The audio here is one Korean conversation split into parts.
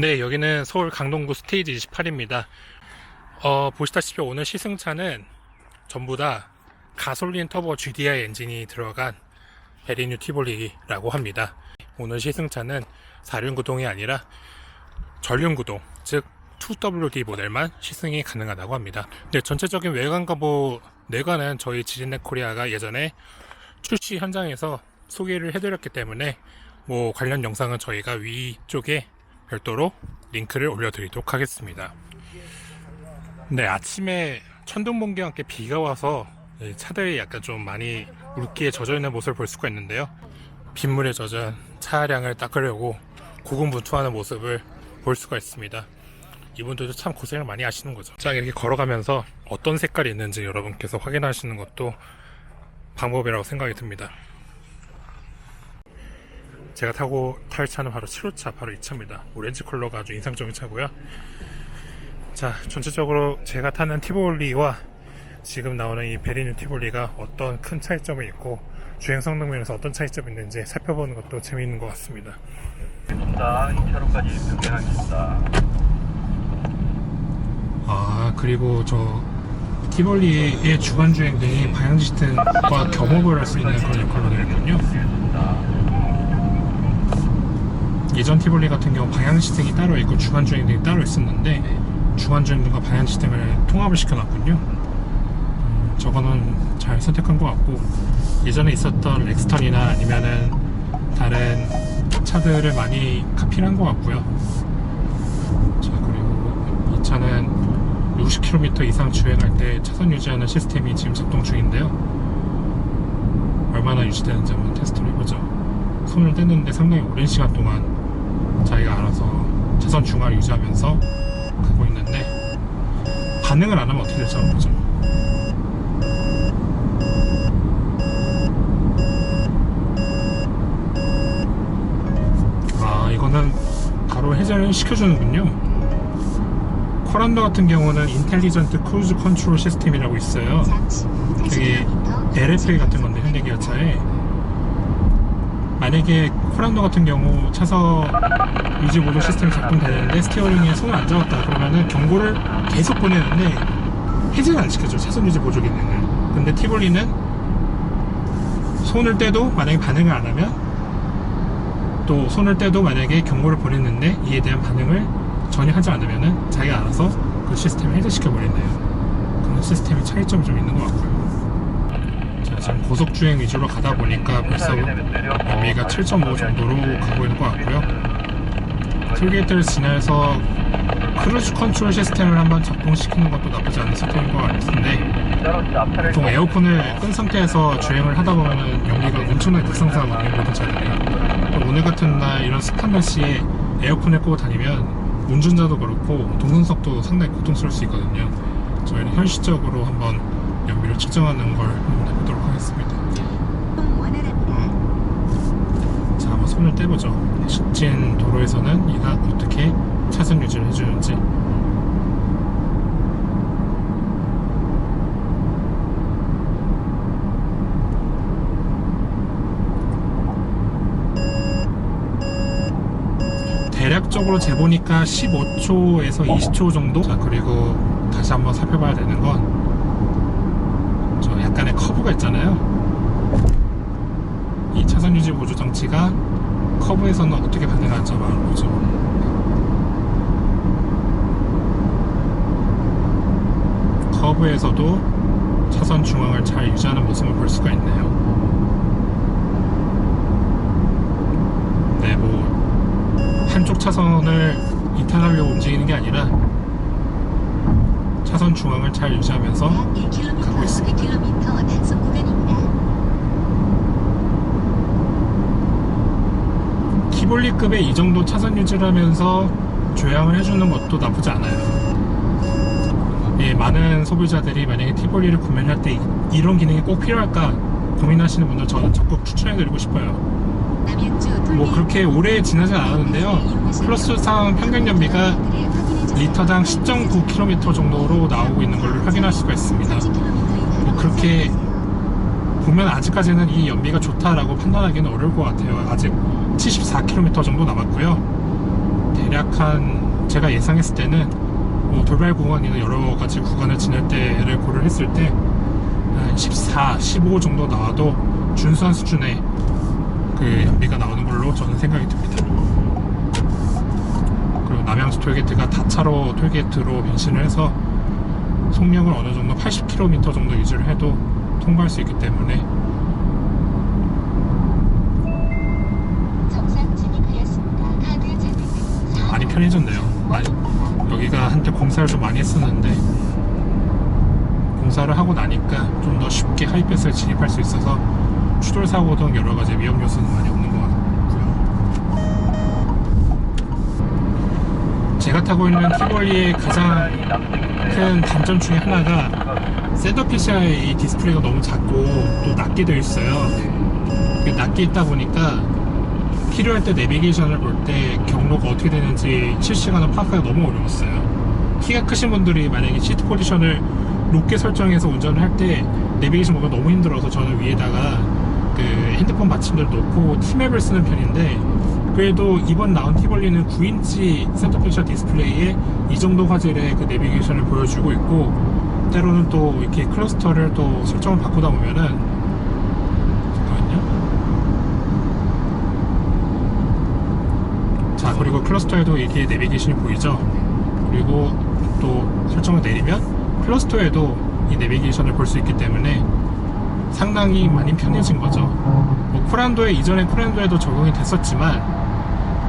네, 여기는 서울 강동구 스테이지 28입니다. 보시다시피 오늘 시승차는 전부 다 가솔린 터보 GDI 엔진이 들어간 베리뉴 티볼리라고 합니다. 오늘 시승차는 4륜구동이 아니라 전륜구동, 즉 2WD 모델만 시승이 가능하다고 합니다. 네, 전체적인 외관과 내관은 저희 지린넷 코리아가 예전에 출시 현장에서 소개를 해드렸기 때문에 관련 영상은 저희가 위쪽에 별도로 링크를 올려드리도록 하겠습니다. 네, 아침에 천둥번개와 함께 비가 와서 차들이 약간 좀 많이 물기에 젖어있는 모습을 볼 수가 있는데요. 빗물에 젖은 차량을 닦으려고 고군분투하는 모습을 볼 수가 있습니다. 이분들도 참 고생을 많이 하시는 거죠. 자, 이렇게 걸어가면서 어떤 색깔이 있는지 여러분께서 확인하시는 것도 방법이라고 생각이 듭니다. 제가 탈 차는 바로 7호차, 바로 이 차입니다. 오렌지 컬러가 아주 인상적인 차고요. 자, 전체적으로 제가 타는 티볼리와 지금 나오는 이 베리뉴 티볼리가 어떤 큰 차이점이 있고 주행 성능 면에서 어떤 차이점이 있는지 살펴보는 것도 재미있는 것 같습니다. 2차로까지 변경하겠습니다. 그리고 저 티볼리의 주간 주행등이 방향 시스템과 겸업을 할 수 있는 그런 역할로 되어 있군요. 예전 티볼리 같은 경우 방향 시스템이 따로 있고 주간 주행등이 따로 있었는데 주간 주행등과 방향 시스템을 통합을 시켜놨군요. 저거는 잘 선택한 것 같고, 예전에 있었던 렉스턴이나 아니면은 다른 차들을 많이 카피를 한 것 같고요. 자, 그리고 이 차는 60km 이상 주행할 때 차선 유지하는 시스템이 지금 작동 중인데요. 얼마나 유지되는지 한번 테스트를 해보죠. 손을 뗐는데 상당히 오랜 시간 동안 자기가 알아서 차선 중앙을 유지하면서 가고 있는데, 반응을 안 하면 어떻게 될지 한번 보죠. 이거는 바로 해제를 시켜주는군요. 코란도 같은 경우는 인텔리전트 크루즈 컨트롤 시스템이라고 있어요. 되게 LFA 같은 건데, 현대기아차에 만약에 코란도 같은 경우 차선 유지 보조 시스템이 작동되는데 스티어링에 손을 안 잡았다 그러면은 경고를 계속 보내는데 해제는 안 시켜줘, 차선 유지 보조 기능을. 근데 티볼리는 손을 떼도 만약에 반응을 안 하면, 또 손을 떼도 만약에 경고를 보냈는데 이에 대한 반응을 전혀 하지 않으면은 자기가 알아서 그 시스템을 해제시켜 버린대요. 그런 시스템의 차이점이 좀 있는 것 같고요. 자, 지금 고속주행 위주로 가다 보니까 벌써 연비가 7.5 정도로 가고 있는 것 같고요. 톨게이트를 지나서 크루즈 컨트롤 시스템을 한번 작동시키는 것도 나쁘지 않은 시스템인 것 같은데, 보통 에어컨을 끈 상태에서 주행을 하다 보면은 연비가 엄청나게 급상승하거든요, 모든 차들이. 오늘 같은 날 이런 습한 날씨에 에어컨을 끄고 다니면 운전자도 그렇고 동승석도 상당히 고통스러울 수 있거든요. 저희는 현실적으로 한번 연비를 측정하는 걸 한번 해보도록 하겠습니다. 자, 한번 손을 떼보죠. 직진 도로에서는 얘가 어떻게 차선 유지를 해주는지. 대략적으로 재보니까 15초에서 20초 정도? 자, 그리고 다시 한번 살펴봐야 되는 건 저 약간의 커브가 있잖아요. 이 차선 유지 보조 장치가 커브에서는 어떻게 반응하는지 한번 알아보죠. 커브에서도 차선 중앙을 잘 유지하는 모습을 볼 수가 있네요. 네, 한쪽 차선을 이탈하려고 움직이는 게 아니라 차선 중앙을 잘 유지하면서 가고 있습니다. 티볼리급의 이 정도 차선 유지를 하면서 조향을 해주는 것도 나쁘지 않아요. 많은 소비자들이 만약에 티볼리를 구매할 때 이런 기능이 꼭 필요할까 고민하시는 분들 저는 적극 추천해드리고 싶어요. 그렇게 오래 지나진 않았는데요, 플러스상 평균 연비가 리터당 10.9km 정도로 나오고 있는 걸 확인할 수가 있습니다. 그렇게 보면 아직까지는 이 연비가 좋다라고 판단하기는 어려울 것 같아요. 아직 74km 정도 남았고요. 대략 한 제가 예상했을 때는 뭐 돌발 구간이나 여러 가지 구간을 지날 때를 고려했을 때 한 14, 15 정도 나와도 준수한 수준의 그 연비가 나오는 걸로 저는 생각이 듭니다. 그리고 남양주 톨게이트가 다차로 톨게이트로 변신을 해서 속력을 어느 정도 80km 정도 유지를 해도 통과할 수 있기 때문에 많이 편해졌네요. 여기가 한때 공사를 좀 많이 했었는데 공사를 하고 나니까 좀 더 쉽게 하이패스에 진입할 수 있어서 추돌 사고 등 여러 가지 위험 요소는 많이 없는 것 같고요. 제가 타고 있는 티볼리의 가장 큰 단점 중에 하나가 센터 PCI의 이 디스플레이가 너무 작고 또 낮게 되어 있어요. 낮게 있다 보니까 필요할 때 내비게이션을 볼 때 경로가 어떻게 되는지 실시간으로 파악하기가 너무 어려웠어요. 키가 크신 분들이 만약에 시트 포지션을 높게 설정해서 운전을 할 때 내비게이션 보기가 너무 힘들어서 저는 위에다가 그 핸드폰 받침대를 놓고 티맵을 쓰는 편인데, 그래도 이번 나온 티볼리는 9인치 센터 피처 디스플레이에 이 정도 화질의 그 내비게이션을 보여주고 있고, 때로는 또 이렇게 클러스터를 또 설정을 바꾸다 보면은, 잠깐만요. 자, 그리고 클러스터에도 이렇게 내비게이션이 보이죠. 그리고 또 설정을 내리면 클러스터에도 이 내비게이션을 볼 수 있기 때문에 상당히 많이 편해진 거죠. 뭐 코란도에, 이전에 코란도에도 적용이 됐었지만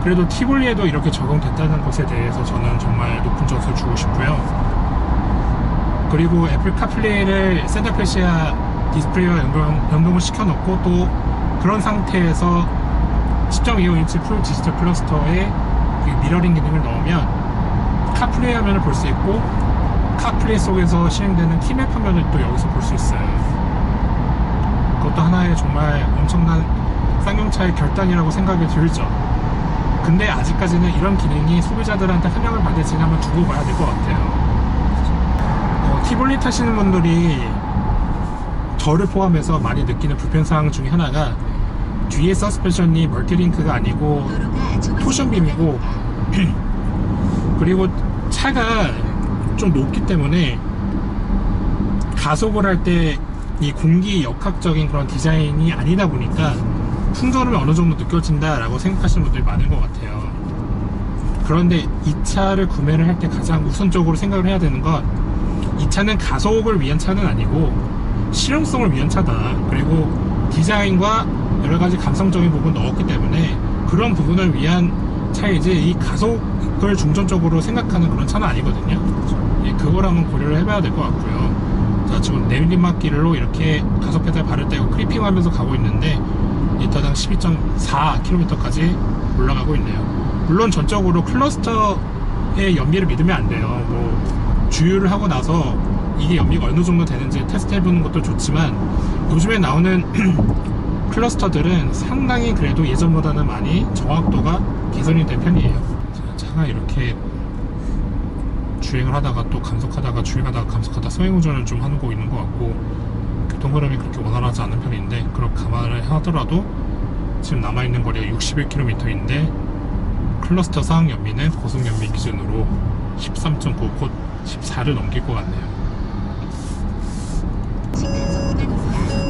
그래도 티볼리에도 이렇게 적용됐다는 것에 대해서 저는 정말 높은 점수를 주고 싶고요. 그리고 애플 카플레이를 센터 패시아 디스플레이와 연동을 시켜놓고 또 그런 상태에서 10.25인치 풀 디지털 클러스터에 미러링 기능을 넣으면 카플레이 화면을 볼 수 있고, 카플레이 속에서 실행되는 티맵 화면을 또 여기서 볼 수 있어요. 그것도 하나의 정말 엄청난 쌍용차의 결단이라고 생각이 들죠. 근데 아직까지는 이런 기능이 소비자들한테 환영을 받을지는 한번 두고 봐야 될 것 같아요. 티볼리 타시는 분들이 저를 포함해서 많이 느끼는 불편사항 중에 하나가 뒤에 서스펜션이 멀티링크가 아니고 토션빔이고 그리고 차가 좀 높기 때문에 가속을 할 때 이 공기 역학적인 그런 디자인이 아니다 보니까 풍절음이 어느 정도 느껴진다라고 생각하시는 분들이 많은 것 같아요. 그런데 이 차를 구매를 할 때 가장 우선적으로 생각을 해야 되는 건, 이 차는 가속을 위한 차는 아니고 실용성을 위한 차다. 그리고 디자인과 여러 가지 감성적인 부분을 넣었기 때문에 그런 부분을 위한 차이지, 이 가속을 중점적으로 생각하는 그런 차는 아니거든요. 그걸 한번 고려를 해봐야 될 것 같고요. 자, 지금 내리막길로 이렇게 가속 페달 발을 떼고 크리핑 하면서 가고 있는데 리터당 12.4km까지 올라가고 있네요. 물론 전적으로 클러스터의 연비를 믿으면 안 돼요. 뭐 주유를 하고 나서 이게 연비가 어느 정도 되는지 테스트 해보는 것도 좋지만, 요즘에 나오는 클러스터들은 상당히 그래도 예전보다는 많이 정확도가 개선이 된 편이에요. 차가 이렇게 주행을 하다가 또 감속하다가 주행하다가 감속하다 서행운전을 좀 하고 있는 것 같고, 교통 흐름이 그렇게 원활하지 않은 편인데, 그렇게 감안을 하더라도 지금 남아있는 거리가 61km인데 클러스터 상항 연비는 고속 연비 기준으로 13.9, 곧 14를 넘길 것 같네요.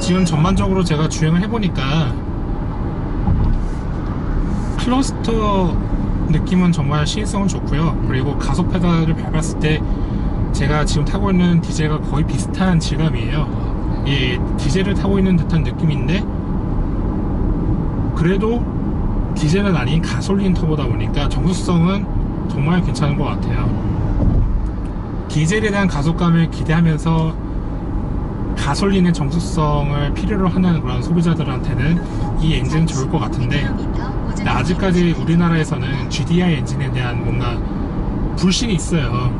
지금 전반적으로 제가 주행을 해보니까 클러스터 느낌은 정말 시인성은 좋고요. 그리고 가속 페달을 밟았을 때 제가 지금 타고 있는 디젤과 거의 비슷한 질감이에요. 이 디젤을 타고 있는 듯한 느낌인데, 그래도 디젤은 아닌 가솔린 터보다 보니까 정수성은 정말 괜찮은 것 같아요. 디젤에 대한 가속감을 기대하면서 가솔린의 정수성을 필요로 하는 그런 소비자들한테는 이 엔진은 좋을 것 같은데, 아직까지 우리나라에서는 GDI 엔진에 대한 뭔가 불신이 있어요.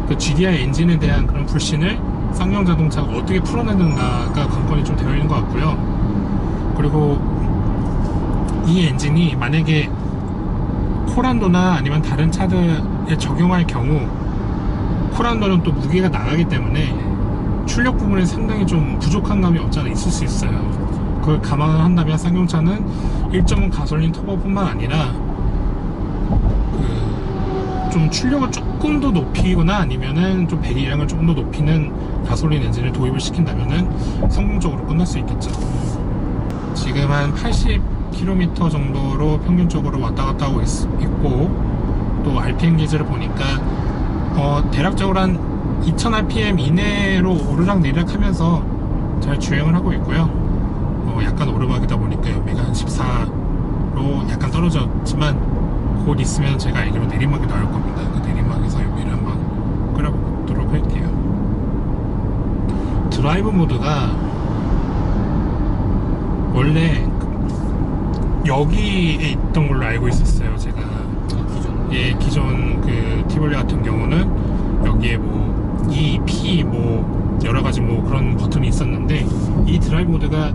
그 GDI 엔진에 대한 그런 불신을 쌍용 자동차가 어떻게 풀어내는가가 관건이 좀 되어 있는 것 같고요. 그리고 이 엔진이 만약에 코란도나 아니면 다른 차들에 적용할 경우, 코란도는 또 무게가 나가기 때문에 출력 부분에 상당히 좀 부족한 감이 없지 않아 있을 수 있어요. 그걸 감안을 한다면 쌍용차는 1.5 가솔린 터보뿐만 아니라 그 좀 출력을 조금 더 높이거나 아니면은 좀 배기량을 조금 더 높이는 가솔린 엔진을 도입을 시킨다면은 성공적으로 끝날 수 있겠죠. 지금 한 80km 정도로 평균적으로 왔다 갔다 하고 있고, 또 RPM 게이지를 보니까 대략적으로 한 2000rpm 이내로 오르락내리락 하면서 잘 주행을 하고 있고요. 약간 오르막이다 보니까 연비가 한 14로 약간 떨어졌지만 곧 있으면 제가 알기로 내리막이 나올 겁니다. 그 내리막에서 연비를 한번 끌어보도록 할게요. 드라이브 모드가 원래 여기에 있던 걸로 알고 있었어요. 제가 기존 그 티볼리 같은 경우는 여기에 뭐 E, P 뭐 여러가지 뭐 그런 버튼이 있었는데, 이 드라이브 모드가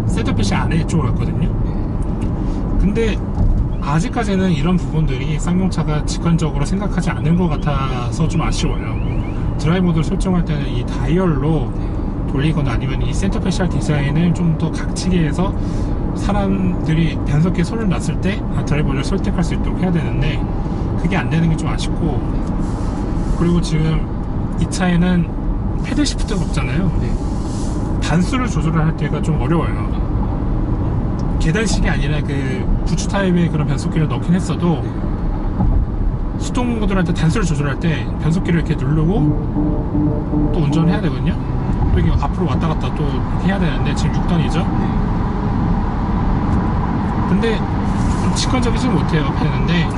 셋업핏이 아래쪽으로 갔거든요. 근데 아직까지는 이런 부분들이 쌍용차가 직관적으로 생각하지 않은 것 같아서 좀 아쉬워요. 드라이브 모드를 설정할 때는 이 다이얼로 돌리거나 아니면 이 센터페시얼 디자인을 좀 더 각지게 해서 사람들이 변속기에 손을 놨을 때 드라이브 모드를 선택할 수 있도록 해야 되는데, 그게 안 되는 게 좀 아쉽고, 그리고 지금 이 차에는 패들 시프트가 없잖아요. 단수를 조절할 때가 좀 어려워요. 계단식이 아니라 그 부츠 타입의 그런 변속기를 넣긴 했어도 수동 모드를 할 때 단수를 조절할 때 변속기를 이렇게 누르고 또 운전을 해야 되거든요. 또 이게 앞으로 왔다 갔다 또 이렇게 해야 되는데, 지금 6단이죠. 근데 좀 직관적이지 못해요. 되는데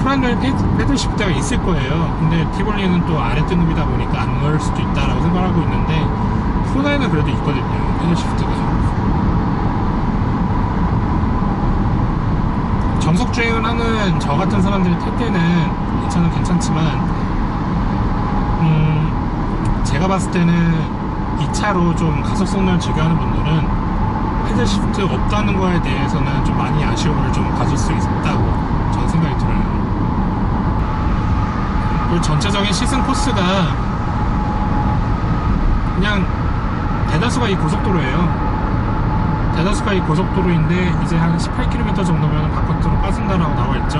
프란웰 패들 시프트가 있을 거예요. 근데 티볼리는 또 아래 등급이다 보니까 안 넣을 수도 있다라고 생각하고 있는데, 후나에는 그래도 있거든요, 패들 시프트가. 정석 주행을 하는 저 같은 사람들이 탈 때는 이 차는 괜찮지만, 제가 봤을 때는 이 차로 좀 가속 성능을 즐겨하는 분들은 패들 시프트 없다는 거에 대해서는 좀 많이 아쉬움을 좀 가질 수 있다고 저는 생각이 들어요. 그리고 전체적인 시승 코스가 그냥 대다수가 이 고속도로예요. 대다수가 이 고속도로인데 이제 한 18km 정도면 바깥으로 빠진다라고 나와있죠.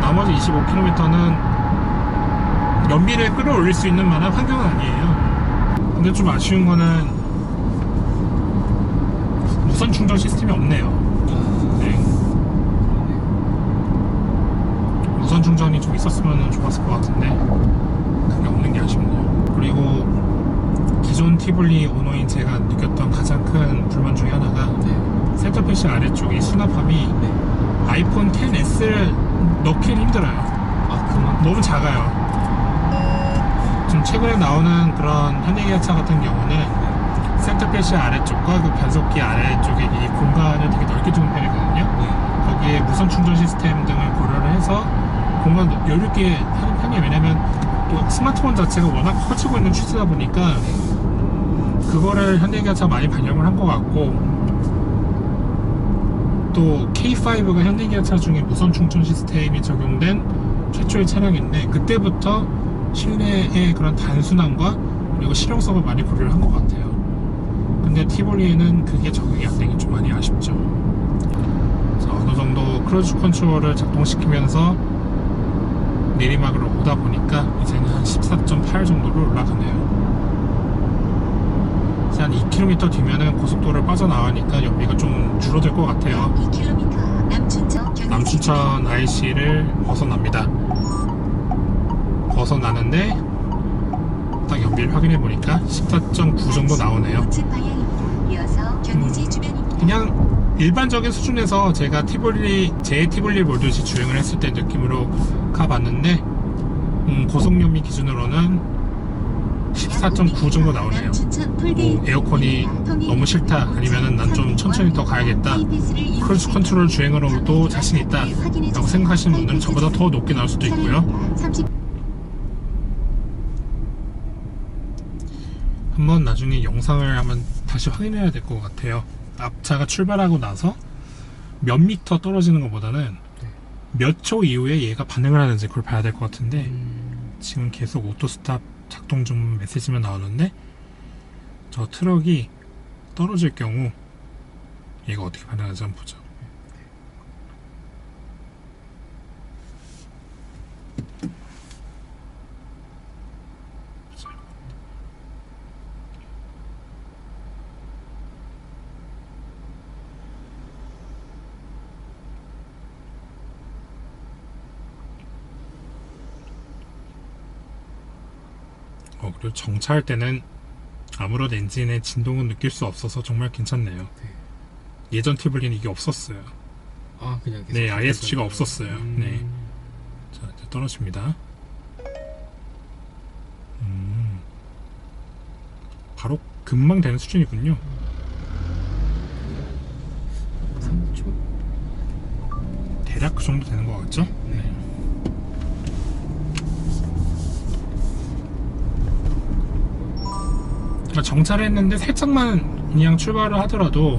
나머지 25km는 연비를 끌어올릴 수 있는 만한 환경은 아니에요. 근데 좀 아쉬운 거는 무선 충전 시스템이 없네요. 네. 무선 충전이 좀 있었으면 좋았을 것 같은데 그게 없는 게 아쉽네요. 그리고 기존 티볼리 오너인 제가 느꼈던 가장 큰 불만 중에 하나가 센터패시 아래쪽에 수납함이 아이폰 XS를 넣기는 힘들어요. 너무 작아요. 지금 최근에 나오는 그런 현대기아차 같은 경우는 센터패시 아래쪽과 그 변속기 아래쪽에 이 공간을 되게 넓게 두는 편이거든요. 거기에 무선 충전 시스템 등을 고려를 해서 공간 여유있게 하는 편이에요. 왜냐면 또 스마트폰 자체가 워낙 커지고 있는 추세다 보니까 그거를 현대기아차가 많이 반영을 한 것 같고, 또 K5가 현대기아차 중에 무선 충전 시스템이 적용된 최초의 차량인데, 그때부터 실내의 그런 단순함과 그리고 실용성을 많이 고려를 한 것 같아요. 근데 티볼리에는 그게 적용이 안 되긴 좀 많이 아쉽죠. 그래서 어느 정도 크루즈 컨트롤을 작동시키면서 내리막으로 오다 보니까 이제는 한 14.8 정도로 올라가네요. 한 2km 뒤면은 고속도로를 빠져나가니까 연비가 좀 줄어들 것 같아요. 2km 남춘천 IC를 벗어납니다. 벗어나는데 딱 연비를 확인해 보니까 14.9 정도 나오네요. 그냥 일반적인 수준에서 제가 제 티볼리 몰듯이 주행을 했을 때 느낌으로 가봤는데, 고속연비 기준으로는 14.9 정도 나오네요. 뭐 에어컨이 너무 싫다, 아니면은 난 좀 천천히 더 가야겠다, 크루즈 컨트롤 주행으로도 자신 있다 라고 생각하시는 분들은 저보다 더 높게 나올 수도 있고요. 한번 나중에 영상을 한번 다시 확인해야 될 것 같아요. 앞차가 출발하고 나서 몇 미터 떨어지는 것보다는 몇 초 이후에 얘가 반응을 하는지 그걸 봐야 될 것 같은데, 지금 계속 오토스탑 작동 중 메시지만 나오는데, 저 트럭이 떨어질 경우 얘가 어떻게 반응하는지 한번 보죠. 그리고 정차할 때는 아무런 엔진의 진동은 느낄 수 없어서 정말 괜찮네요. 네. 예전 티볼리는 이게 없었어요. 아, 그냥 계속 네, ISG가 없었어요. 음. 네. 자, 이제 떨어집니다. 바로 금방 되는 수준이군요. 3초? 대략 그 정도 되는 것 같죠? 네. 그러니까 정차를 했는데 살짝만 그냥 출발을 하더라도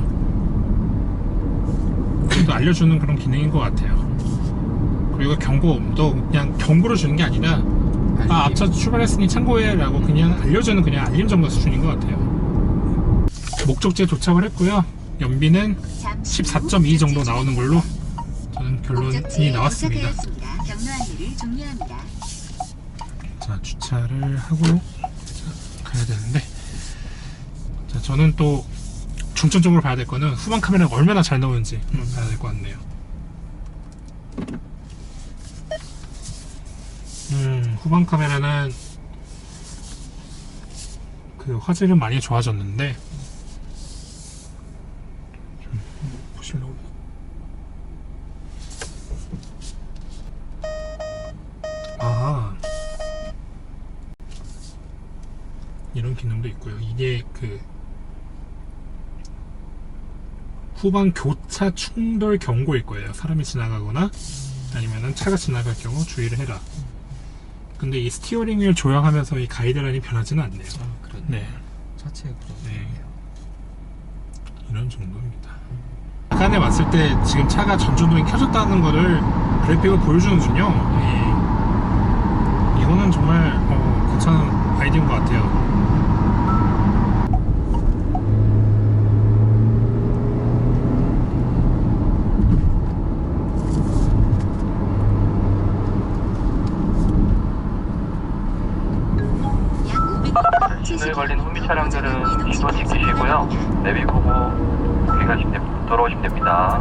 그래도 알려주는 그런 기능인 것 같아요. 그리고 경고음도 그냥 경고를 주는 게 아니라 아, 앞차 출발했으니 참고해 라고 그냥 알려주는 그냥 알림 정도 수준인 것 같아요. 목적지에 도착을 했고요. 연비는 14.2 정도 나오는 걸로 저는 결론이 나왔습니다. 경로 안내를 종료합니다. 자, 주차를 하고 가야 되는데, 자, 저는 또 중점적으로 봐야 될 거는 후방 카메라가 얼마나 잘 나오는지 한번 봐야 될 것 같네요. 후방 카메라는 그 화질은 많이 좋아졌는데 좀 보시려고. 아, 이런 기능도 있고요. 이게 그 후방 교차 충돌 경고일 거예요. 사람이 지나가거나 아니면은 차가 지나갈 경우 주의를 해라. 근데 이 스티어링 휠 조향하면서 이 가이드라인이 변하지는 않네요. 아, 그러네. 네, 차체에 네. 그러네요. 이런 정도입니다. 약간에 왔을 때 지금 차가 전조등이 켜졌다는 거를 그래픽을 보여주는군요. 이거는 정말 괜찮은 아이디어인 것 같아요. 신호에 걸린 후미 차량들은 시도 지키시고요. 내비 보고 귀가하시면 됩니다. 돌아오시면 됩니다.